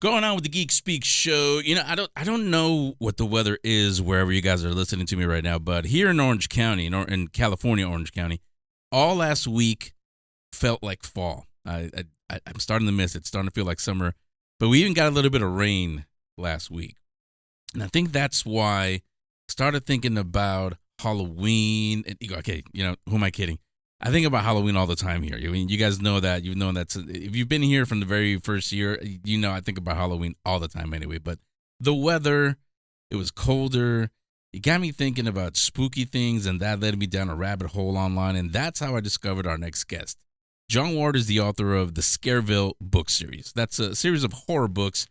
Going on with the Geek Speak show. I don't know what the weather is wherever you guys are listening to me right now, but here in Orange County, in California, Orange County, all last week felt like fall. I'm starting to miss it. It's starting to feel like summer, but we even got a little bit of rain last week, and I think that's why I started thinking about Halloween. And you go, okay, who am I kidding? I think about Halloween all the time here. I mean, you guys know that. You've known that. If you've been here from the very first year, I think about Halloween all the time anyway. But the weather, it was colder. It got me thinking about spooky things, and that led me down a rabbit hole online. And that's how I discovered our next guest. John Ward is the author of the Scareville book series. That's a series of horror books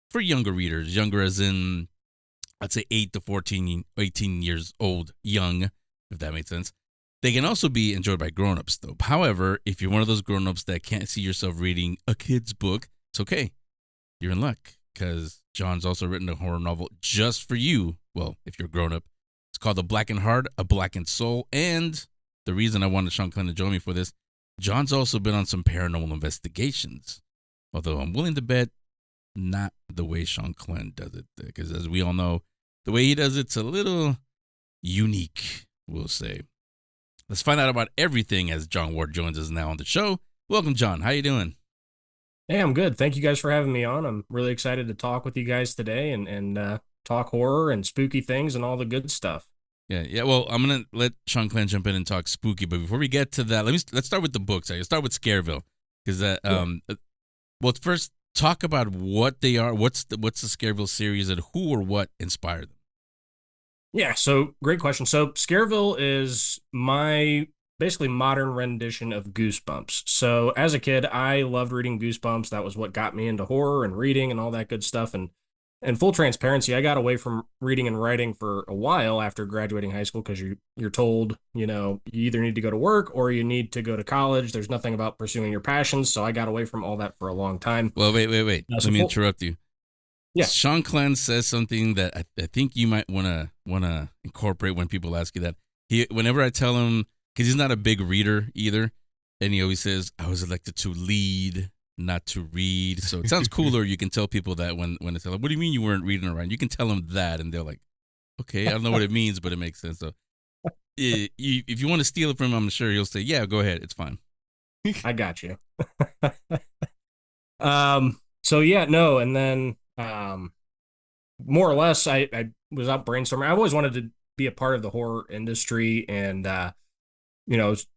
for younger readers, younger as in, I'd say 8 to 14, 18 years old, young, if that makes sense. They can also be enjoyed by grown-ups, though. However, if you're one of those grown-ups that can't see yourself reading a kid's book, it's okay. You're in luck, because John's also written a horror novel just for you. Well, if you're a grown-up. It's called The Blackened Heart, A Blackened Soul. And the reason I wanted Shanclen to join me for this, John's also been on some paranormal investigations. Although I'm willing to bet not the way Shanclen does it. Because as we all know, the way he does it's a little unique, we'll say. Let's find out about everything as John Ward joins us now on the show. Welcome, John. How you doing? Hey, I'm good. Thank you guys for having me on. I'm really excited to talk with you guys today and talk horror and spooky things and all the good stuff. Yeah. Well, I'm gonna let Shanclen jump in and talk spooky, but before we get to that, let's start with the books. I'll start with Scareville because well, first talk about what they are. What's the Scareville series and who or what inspired them? Yeah, so great question. So Scareville is my basically modern rendition of Goosebumps. So as a kid, I loved reading Goosebumps. That was what got me into horror and reading and all that good stuff. And full transparency, I got away from reading and writing for a while after graduating high school because you're told, you either need to go to work or you need to go to college. There's nothing about pursuing your passions. So I got away from all that for a long time. Well, wait. Let me interrupt you. Yeah. Shanclen says something that I think you might wanna incorporate when people ask you that. Whenever I tell him, because he's not a big reader either, and he always says, "I was elected to lead, not to read." So it sounds cooler. You can tell people that when they tell them, "What do you mean you weren't reading around?" You can tell them that, and they're like, "Okay, I don't know what it means, but it makes sense." So if you want to steal it from him, I'm sure he'll say, "Yeah, go ahead, it's fine." I got you. So yeah, no, and then more or less I was out brainstorming. I always wanted to be a part of the horror industry and was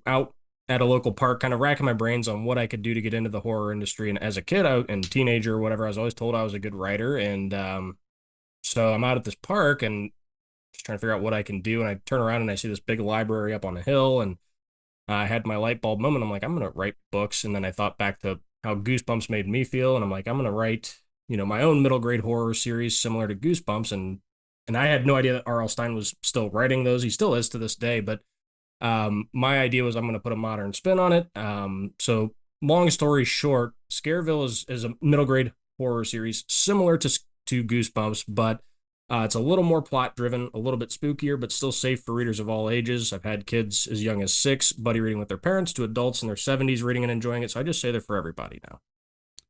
out at a local park kind of racking my brains on what I could do to get into the horror industry. And as a kid and teenager or whatever, I was always told I was a good writer. And so I'm out at this park and just trying to figure out what I can do. And I turn around and I see this big library up on a hill, and I had my light bulb moment. I'm like, I'm going to write books. And then I thought back to how Goosebumps made me feel. And I'm like, I'm going to write, my own middle grade horror series similar to Goosebumps. And I had no idea that R.L. Stine was still writing those. He still is to this day. But my idea was I'm going to put a modern spin on it. So long story short, Scareville is a middle grade horror series similar to Goosebumps, but it's a little more plot driven, a little bit spookier, but still safe for readers of all ages. I've had kids as young as 6 buddy reading with their parents to adults in their 70s reading and enjoying it. So I just say they're for everybody now.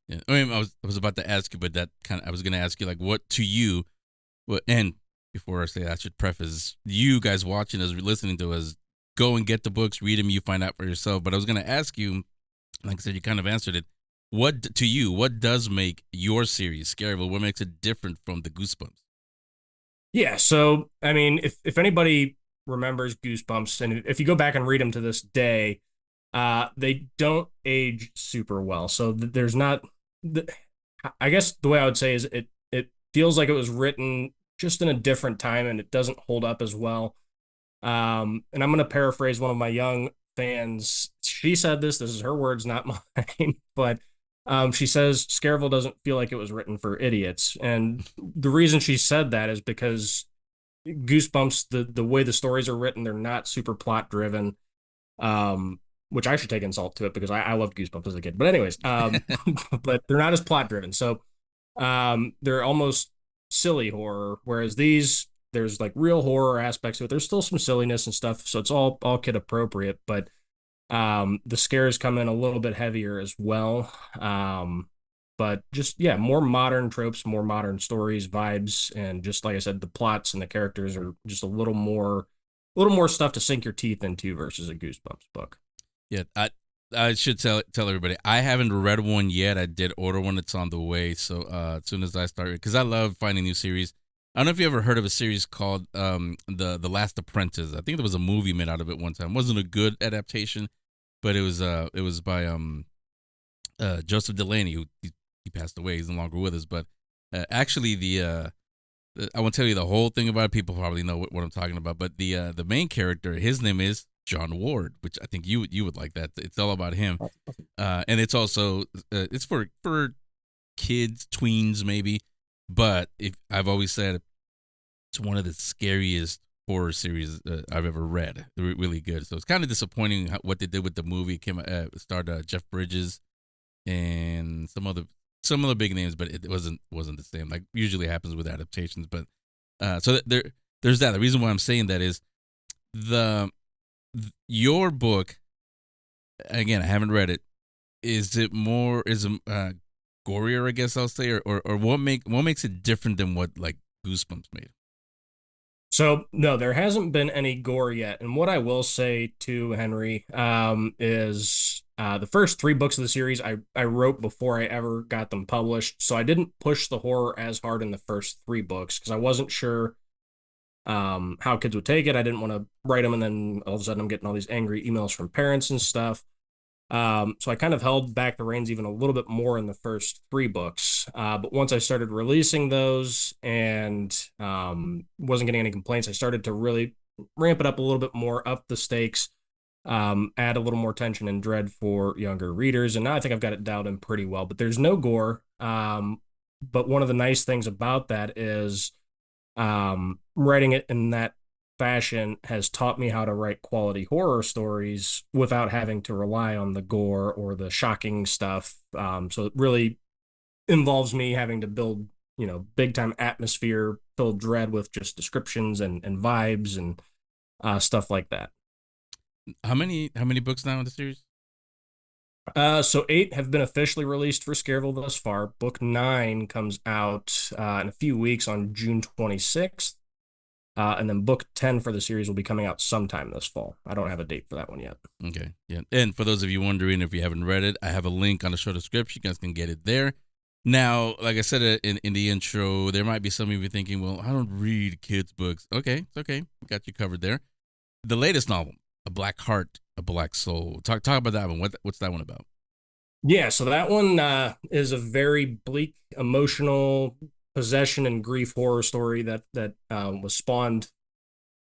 Yeah, I mean, I was about to ask you, but I was going to ask you like, what to you, and before I say that, I should preface you guys watching us, listening to us, go and get the books, read them, you find out for yourself. But I was going to ask you, like I said, you kind of answered it. What does make your series Scareville? What makes it different from the Goosebumps? Yeah, so I mean, if anybody remembers Goosebumps, and if you go back and read them to this day, they don't age super well. So there's not. I guess the way I would say is it feels like it was written just in a different time, and it doesn't hold up as well. And I'm going to paraphrase one of my young fans. She said this. This is her words, not mine. But she says Scareville doesn't feel like it was written for idiots, and the reason she said that is because Goosebumps, the way the stories are written, they're not super plot driven. Which I should take insult to it because I loved Goosebumps as a kid. But anyways, but they're not as plot driven. So they're almost silly horror, whereas there's like real horror aspects to it. There's still some silliness and stuff, so it's all kid appropriate, but the scares come in a little bit heavier as well. but just yeah, more modern tropes, more modern stories, vibes, and just like I said, the plots and the characters are just a little more stuff to sink your teeth into versus a Goosebumps book. Yeah, I should tell everybody I haven't read one yet. I did order one; it's on the way. So as soon as I start, because I love finding new series. I don't know if you ever heard of a series called the Last Apprentice. I think there was a movie made out of it one time. It wasn't a good adaptation, but it was by Joseph Delaney, who he passed away. He's no longer with us. But actually, I won't tell you the whole thing about it. People probably know what I'm talking about. But the main character, his name is John Ward, which I think you would like that. It's all about him, and it's also it's for kids, tweens maybe. But if I've always said it's one of the scariest horror series I've ever read. They're really good. So it's kind of disappointing what they did with the movie. It starred Jeff Bridges and some other big names, but it wasn't the same. Like usually happens with adaptations. But so there's that. The reason why I'm saying that is your book. Again, I haven't read it. Is it gorier, I guess I'll say, or what makes it different than what like Goosebumps made? So no, there hasn't been any gore yet. And what I will say to Henry, is the first three books of the series I wrote before I ever got them published. So I didn't push the horror as hard in the first three books because I wasn't sure how kids would take it. I didn't want to write them and then all of a sudden I'm getting all these angry emails from parents and stuff. So I kind of held back the reins even a little bit more in the first three books. But once I started releasing those and wasn't getting any complaints, I started to really ramp it up a little bit more, up the stakes, add a little more tension and dread for younger readers. And now I think I've got it dialed in pretty well, but there's no gore. But one of the nice things about that is writing it in that fashion has taught me how to write quality horror stories without having to rely on the gore or the shocking stuff. So it really involves me having to build, big time atmosphere, filled dread with just descriptions and vibes and stuff like that. How many books now in the series? So 8 have been officially released for Scareville thus far. Book 9 comes out in a few weeks on June 26th. And then book 10 for the series will be coming out sometime this fall. I don't have a date for that one yet. Okay. Yeah. And for those of you wondering, if you haven't read it, I have a link on the show description. You guys can get it there. Now, like I said in the intro, there might be some of you thinking, well, I don't read kids' books. Okay. It's okay. We got you covered there. The latest novel, A Black Heart, A Black Soul. Talk about that one. What's that one about? Yeah, so that one is a very bleak, emotional possession and grief horror story that was spawned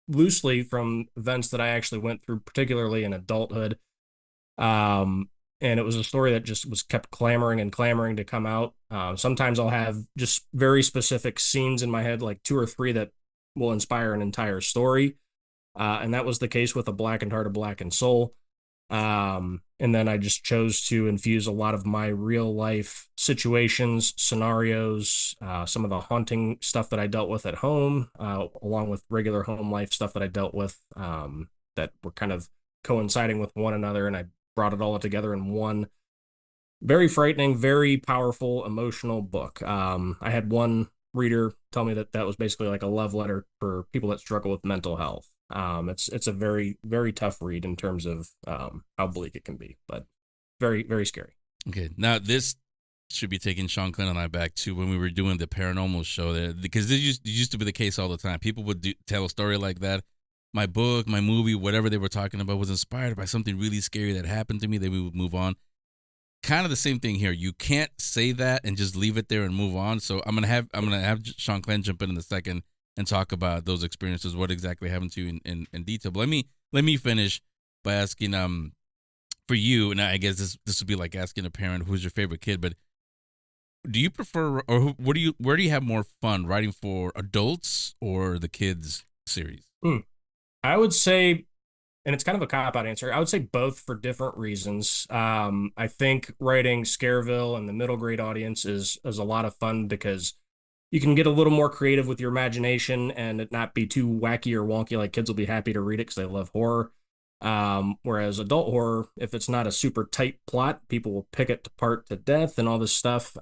loosely from events that I actually went through, particularly in adulthood. And it was a story that just was kept clamoring and clamoring to come out. Sometimes I'll have just very specific scenes in my head, like 2 or 3 that will inspire an entire story. And that was the case with A Blackened Heart, A Blackened Soul. And then I just chose to infuse a lot of my real life situations, scenarios, some of the haunting stuff that I dealt with at home, along with regular home life stuff that I dealt with, that were kind of coinciding with one another. And I brought it all together in one very frightening, very powerful, emotional book. I had one reader tell me that was basically like a love letter for people that struggle with mental health. It's a very, very tough read in terms of how bleak it can be, but very, very scary. Okay, now this should be taking Shanclen and I back to when we were doing the paranormal show there, because this used to be the case all the time. People would tell a story like that. My book, my movie, whatever they were talking about was inspired by something really scary that happened to me. Then we would move on. Kind of the same thing here. You can't say that and just leave it there and move on. So I'm gonna have Shanclen jump in a second and talk about those experiences, what exactly happened to you in detail. But let me finish by asking for you, and I guess this would be like asking a parent who's your favorite kid, but do you prefer, or where do you have more fun writing for adults or the kids series? I would say, and it's kind of a cop-out answer, I would say both for different reasons. I think writing Scareville and the middle grade audience is a lot of fun because you can get a little more creative with your imagination and it not be too wacky or wonky. Like kids will be happy to read it because they love horror. Whereas adult horror, if it's not a super tight plot, people will pick it apart to death and all this stuff.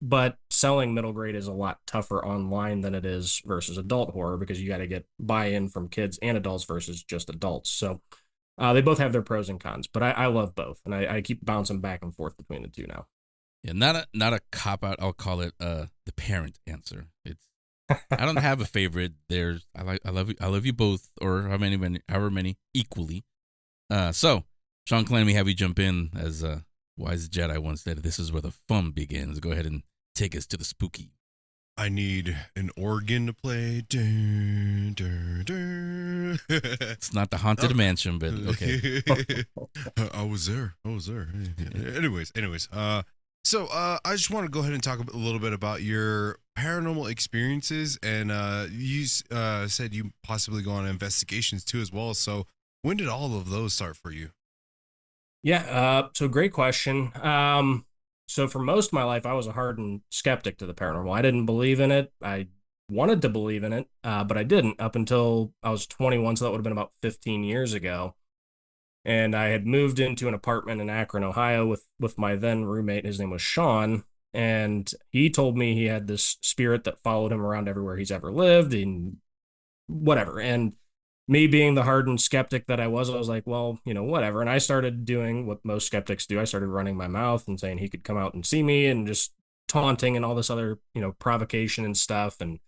But selling middle grade is a lot tougher online than it is versus adult horror because you got to get buy-in from kids and adults versus just adults. So they both have their pros and cons, but I love both, and I keep bouncing back and forth between the two now. Yeah, not a cop out. I'll call it the parent answer. It's I don't have a favorite. I love you both, or however many equally. So Sean, let me have you jump in as wise Jedi once said. This is where the fun begins. Go ahead and take us to the spooky. I need an organ to play. Dun, dun, dun. It's not the Haunted Mansion, but okay. I was there. Anyways. So I just want to go ahead and talk a little bit about your paranormal experiences, and you said you possibly go on investigations too as well. So when did all of those start for you? Yeah, so great question. So for most of my life, I was a hardened skeptic to the paranormal. I didn't believe in it. I wanted to believe in it, but I didn't up until I was 21. So that would have been about 15 years ago. And I had moved into an apartment in Akron, Ohio with my then roommate. His name was Sean. And he told me he had this spirit that followed him around everywhere he's ever lived and whatever. And me being the hardened skeptic that I was like, well, whatever. And I started doing what most skeptics do. I started running my mouth and saying he could come out and see me and just taunting and all this other, provocation and stuff. And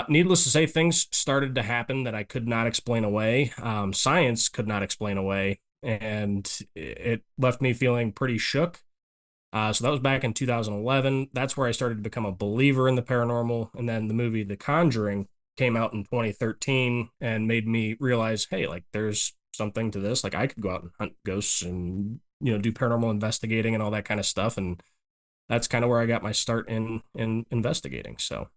needless to say, things started to happen that I could not explain away. Science could not explain away. And it left me feeling pretty shook. So that was back in 2011. That's where I started to become a believer in the paranormal. And then the movie The Conjuring came out in 2013 and made me realize, hey, like there's something to this. Like I could go out and hunt ghosts and, do paranormal investigating and all that kind of stuff. And that's kind of where I got my start in investigating. So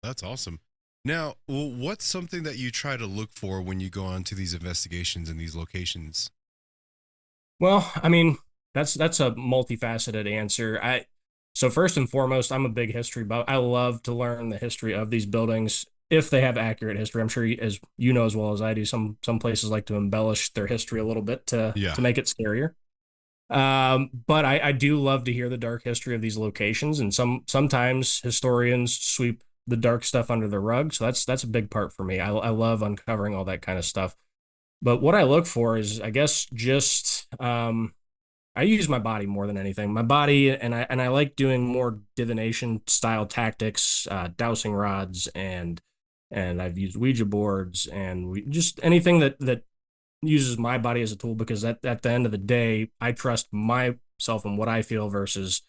That's awesome. Now, what's something that you try to look for when you go on to these investigations in these locations? well, I mean, that's a multifaceted answer. So first and foremost, I'm a big history buff. I love to learn the history of these buildings if they have accurate history. I'm sure, as you know as well as I do, some places like to embellish their history a little bit to make it scarier. But I do love to hear the dark history of these locations, and sometimes historians sweep the dark stuff under the rug. So that's a big part for me. I love uncovering all that kind of stuff. But what I look for is, I guess, just I use my body more than anything. My body, and I like doing more divination style tactics, dowsing rods, and I've used Ouija boards, and just anything that uses my body as a tool, because at the end of the day, I trust myself and what I feel versus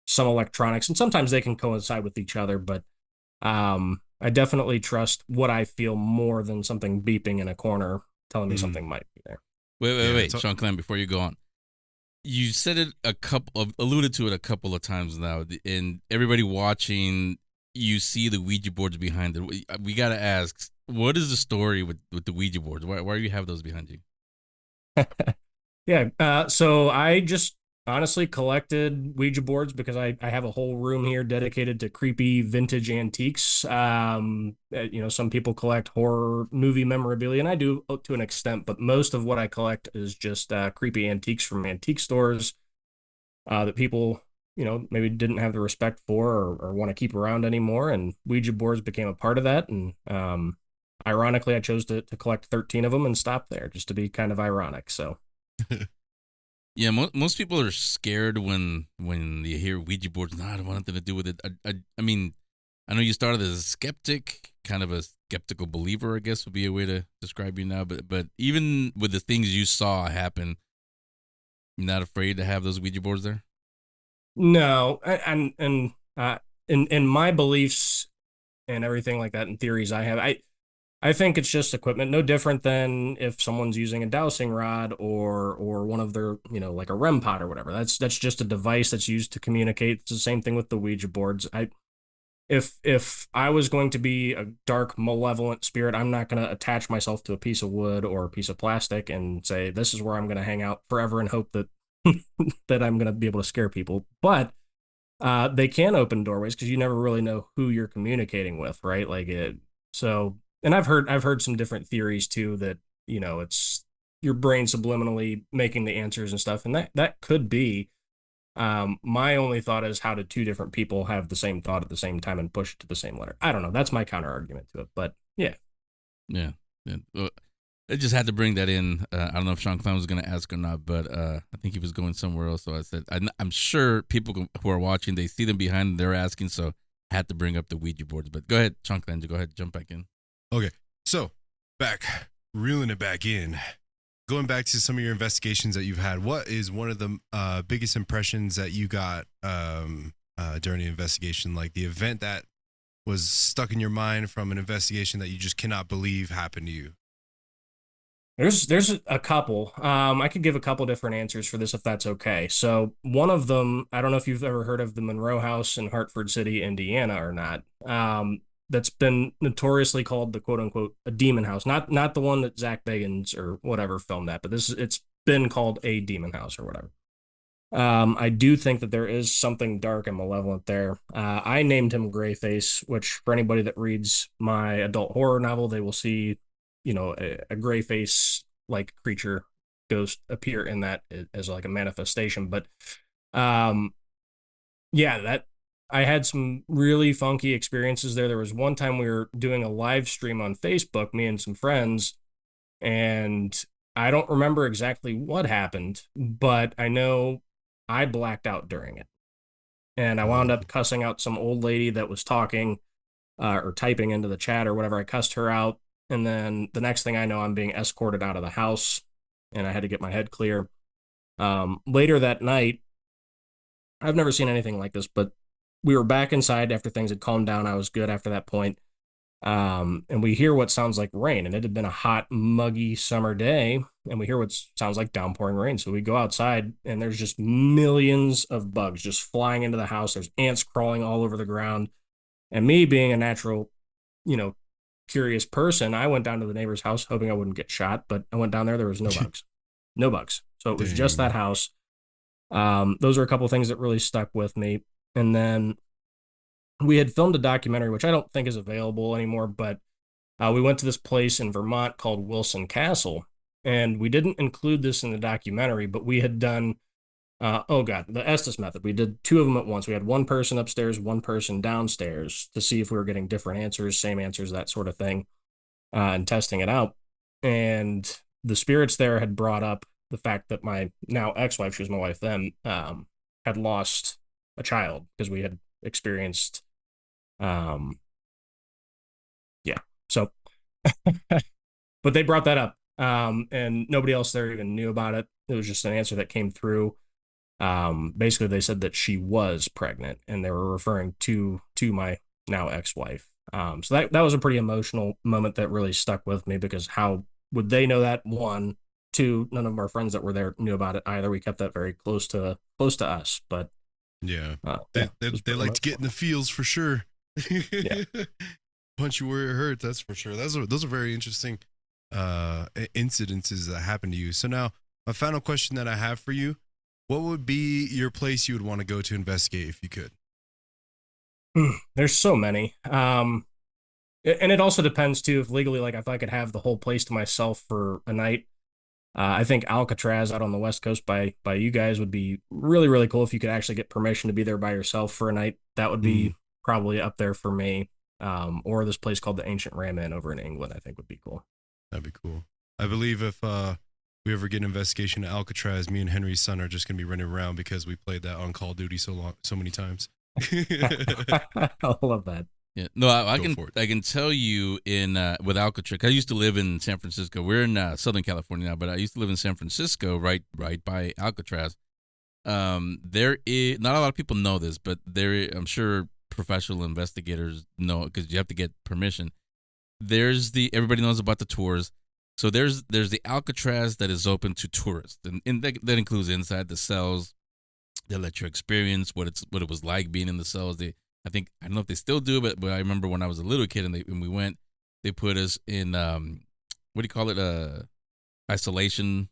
some electronics, and sometimes they can coincide with each other, but I definitely trust what I feel more than something beeping in a corner telling me something might be there. Wait, Sean Clem, before you go on. You said it alluded to it a couple of times now, and everybody watching, you see the Ouija boards behind it. We got to ask, what is the story with the Ouija boards? Why do you have those behind you? Yeah, so I just honestly collected Ouija boards because I have a whole room here dedicated to creepy vintage antiques. Some people collect horror movie memorabilia, and I do to an extent, but most of what I collect is just creepy antiques from antique stores that people, maybe didn't have the respect for or want to keep around anymore. And Ouija boards became a part of that. And ironically, I chose to collect 13 of them and stop there, just to be kind of ironic. So. Yeah, most people are scared when you hear Ouija boards. No, I don't want nothing to do with it. I mean, I know you started as a skeptic, kind of a skeptical believer, I guess would be a way to describe you now. But even with the things you saw happen, you're not afraid to have those Ouija boards there? No, and in my beliefs and everything like that, and theories I have, I think it's just equipment, no different than if someone's using a dowsing rod or one of their, like a REM pod or whatever. That's just a device that's used to communicate. It's the same thing with the Ouija boards. If I was going to be a dark, malevolent spirit, I'm not going to attach myself to a piece of wood or a piece of plastic and say, this is where I'm going to hang out forever and hope that that I'm going to be able to scare people. But they can open doorways because you never really know who you're communicating with, right? So, and I've heard some different theories too, that it's your brain subliminally making the answers and stuff, and that could be. My only thought is, how did two different people have the same thought at the same time and push it to the same letter? I don't know. That's my counter argument to it, but yeah. Well, I just had to bring that in. I don't know if Shanclen was going to ask or not, but I think he was going somewhere else. So I said, I'm sure people who are watching, they see them behind, they're asking, so I had to bring up the Ouija boards. But go ahead, Shanclen, go ahead, jump back in. Okay, so reeling it back in. Going back to some of your investigations that you've had, what is one of the biggest impressions that you got during the investigation? Like the event that was stuck in your mind from an investigation that you just cannot believe happened to you? There's a couple. I could give a couple different answers for this if that's okay. So one of them, I don't know if you've ever heard of the Monroe House in Hartford City, Indiana, or not. That's been notoriously called the quote unquote a demon house. Not the one that Zach Bagans or whatever filmed that, but it's been called a demon house or whatever. I do think that there is something dark and malevolent there. I named him Greyface, which for anybody that reads my adult horror novel, they will see, a Greyface like creature ghost appear in that as like a manifestation. But that I had some really funky experiences there. There was one time we were doing a live stream on Facebook, me and some friends, and I don't remember exactly what happened, but I know I blacked out during it. And I wound up cussing out some old lady that was talking or typing into the chat or whatever. I cussed her out. And then the next thing I know, I'm being escorted out of the house, and I had to get my head clear. Later that night, I've never seen anything like this, but we were back inside after things had calmed down. I was good after that point. And we hear what sounds like rain, and it had been a hot, muggy summer day, and we hear what sounds like downpouring rain. So we go outside, and there's just millions of bugs just flying into the house. There's ants crawling all over the ground. And me being a natural, curious person, I went down to the neighbor's house hoping I wouldn't get shot, but I went down there was no bugs. No bugs. So it was just that house. Those are a couple of things that really stuck with me. And then we had filmed a documentary, which I don't think is available anymore, but we went to this place in Vermont called Wilson Castle, and we didn't include this in the documentary, but we had done, the Estes method. We did two of them at once. We had one person upstairs, one person downstairs to see if we were getting different answers, same answers, that sort of thing, and testing it out. And the spirits there had brought up the fact that my now ex-wife, she was my wife then, had lost a child because we had experienced so but they brought that up, and nobody else there even knew about it. It was just an answer that came through. Basically they said that she was pregnant, and they were referring to my now ex-wife. So that was a pretty emotional moment that really stuck with me, because how would they know that? One, two, none of our friends that were there knew about it either. We kept that very close to us, but yeah, they like to get in the feels for sure. Yeah. Punch you where it hurts, that's for sure. Those are very interesting incidences that happened to you. So now, my final question that I have for you: what would be your place you would want to go to investigate if you could? There's so many, and it also depends too if legally, like if I could have the whole place to myself for a night. I think Alcatraz out on the West Coast by you guys would be really, really cool if you could actually get permission to be there by yourself for a night. That would be probably up there for me. Or this place called the Ancient Ram Inn over in England, I think would be cool. That'd be cool. I believe if we ever get an investigation at Alcatraz, me and Henry's son are just going to be running around because we played that on Call of Duty so many times. I love that. Yeah, no, I can tell you with Alcatraz. I used to live in San Francisco. We're in Southern California now, but I used to live in San Francisco, right by Alcatraz. There is not a lot of people know this, but I'm sure professional investigators know, because you have to get permission. Everybody knows about the tours. So there's the Alcatraz that is open to tourists, and that includes inside the cells. They let you experience what it was like being in the cells. I don't know if they still do, but I remember when I was a little kid and we went, they put us in what do you call it? Isolation,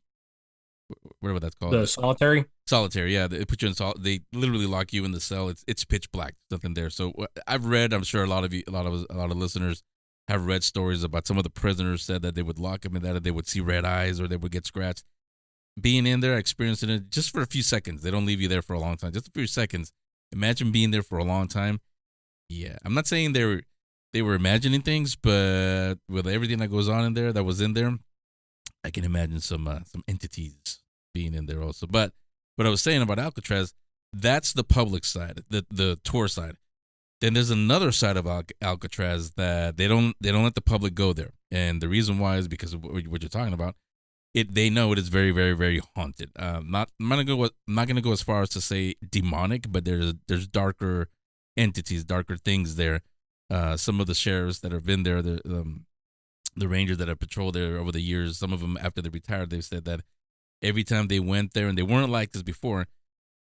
whatever that's called. The solitary. Solitary, yeah. They put you in they literally lock you in the cell. It's pitch black, nothing there. So I've read. I'm sure a lot of listeners have read stories about some of the prisoners said that they would lock them in that, or they would see red eyes, or they would get scratched. Being in there, experiencing it just for a few seconds. They don't leave you there for a long time. Just a few seconds. Imagine being there for a long time. Yeah, I'm not saying they were imagining things, but with everything that goes on in there, that was in there, I can imagine some entities being in there also. But what I was saying about Alcatraz, that's the public side, the tour side. Then there's another side of Alcatraz that they don't let the public go there, and the reason why is because of what you're talking about. They know it is very, very, very haunted. I'm not gonna go as far as to say demonic, but there's darker entities, darker things there. Some of the sheriffs that have been there, the rangers that have patrolled there over the years, some of them after they retired, they've said that every time they went there, and they weren't like this before,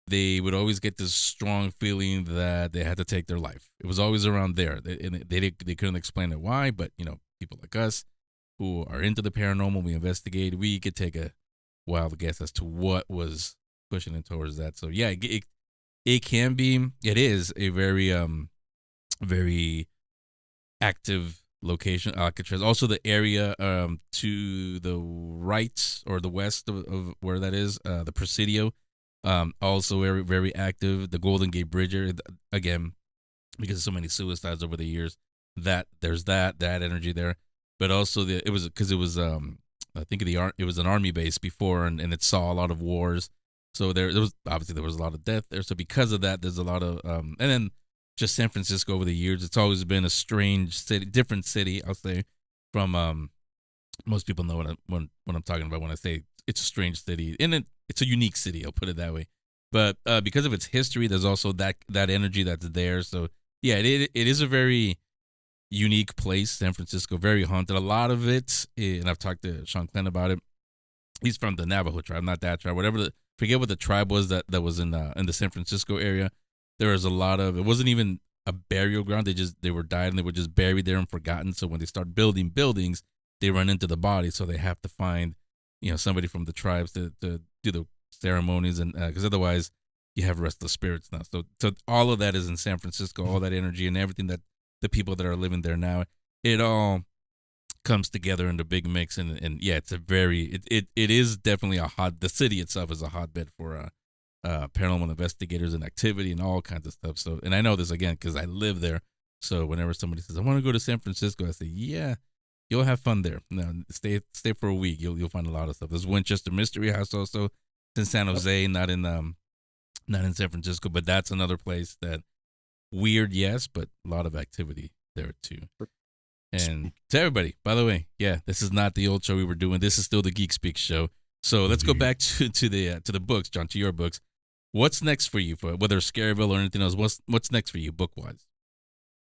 they would always get this strong feeling that they had to take their life. It was always around there. They couldn't explain it why, but people like us who are into the paranormal, we investigate, we could take a wild guess as to what was pushing it towards that. So yeah, it is a very active location, Alcatraz. Also, the area to the right or the west of where that is, the Presidio, also very, very active. The Golden Gate Bridge area, again, because of so many suicides over the years, that there's that energy there. But also it was I think it was an army base before, and it saw a lot of wars. So there was obviously a lot of death there. So because of that, there's a lot of and then just San Francisco over the years, it's always been a strange city, different city, I'll say, from most people know what I'm talking about when I say it's a strange city, and it's a unique city, I'll put it that way. But because of its history, there's also that energy that's there. So yeah, it is a very unique place, San Francisco, very haunted. A lot of it, and I've talked to Shanclen about it. He's from the Navajo tribe, not that tribe, forget what the tribe was that was in the San Francisco area. There was a lot of, it wasn't even a burial ground. They were died and they were just buried there and forgotten. So when they start building buildings, they run into the body. So they have to find, somebody from the tribes to do the ceremonies, and because otherwise you have restless spirits now. So all of that is in San Francisco, all that energy and everything that the people that are living there now, it all comes together in the big mix. And yeah, it's it is definitely the city itself is a hotbed for paranormal investigators and activity and all kinds of stuff. So, and I know this again because I live there. So whenever somebody says I want to go to San Francisco, I say, yeah, you'll have fun there. No, stay for a week. You'll find a lot of stuff. There's Winchester Mystery House also. It's in San Jose, not in San Francisco, but that's another place that weird, yes, but a lot of activity there too. And to everybody, by the way, yeah, this is not the old show we were doing. This is still the Geek Speak show. So let's go back to the books, John, to your books. What's next for you, for whether it's Scareville or anything else? What's next for you, book wise?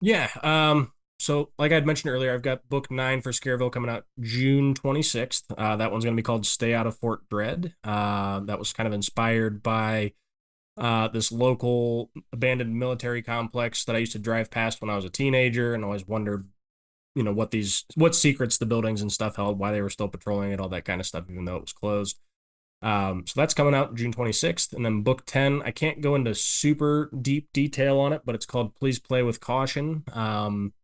Yeah. So like I'd mentioned earlier, I've got book 9 for Scareville coming out June 26th. That one's going to be called Stay Out of Fort Dread. That was kind of inspired by this local abandoned military complex that I used to drive past when I was a teenager, and always wondered, what secrets the buildings and stuff held, why they were still patrolling it, all that kind of stuff, even though it was closed. So that's coming out June 26th. And then book 10, I can't go into super deep detail on it, but it's called Please Play with Caution.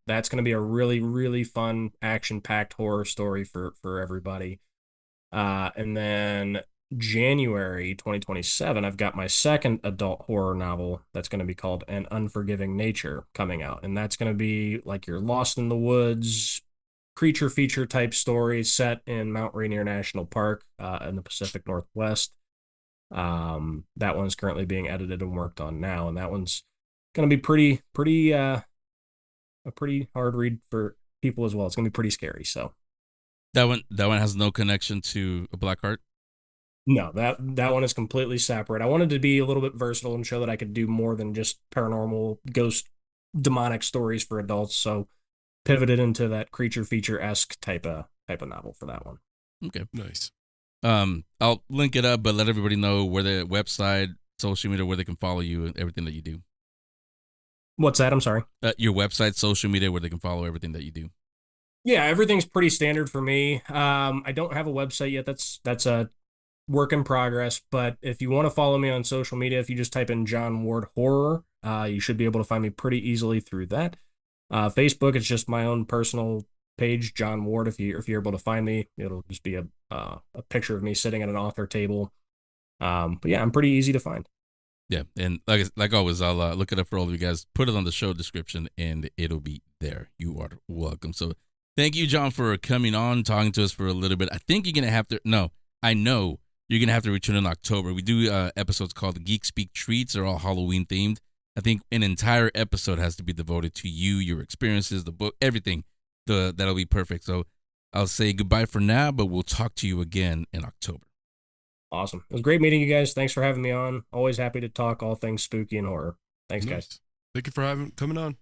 That's going to be a really, really fun action-packed horror story for everybody. And then January 2027, I've got my second adult horror novel that's going to be called An Unforgiving Nature coming out. And that's going to be like your Lost in the Woods creature feature type story set in Mount Rainier National Park in the Pacific Northwest. That one's currently being edited and worked on now, and that one's going to be a pretty hard read for people as well. It's going to be pretty scary. So that one has no connection to a Black Heart. No, that one is completely separate. I wanted to be a little bit versatile and show that I could do more than just paranormal, ghost, demonic stories for adults. So pivoted into that creature feature-esque type of novel for that one. Okay, nice. I'll link it up, but let everybody know where the website, social media, where they can follow you and everything that you do. What's that? I'm sorry. Your website, social media, where they can follow everything that you do. Yeah, everything's pretty standard for me. I don't have a website yet. That's a work in progress. But if you want to follow me on social media, if you just type in John Ward Horror, you should be able to find me pretty easily through that. Facebook, it's just my own personal page, John Ward. If you're able to find me, it'll just be a picture of me sitting at an author table. But yeah, I'm pretty easy to find. Yeah, and like always, I'll look it up for all of you guys. Put it on the show description, and it'll be there. You are welcome. So thank you, John, for coming on, talking to us for a little bit. I think you're gonna have to. No, I know you're gonna have to return in October. We do episodes called the Geek Speak Treats. They're all Halloween themed. I think an entire episode has to be devoted to you, your experiences, the book, everything. That'll be perfect. So I'll say goodbye for now, but we'll talk to you again in October. Awesome. It was great meeting you guys. Thanks for having me on. Always happy to talk all things spooky and horror. Thanks, guys. Thank you for coming on.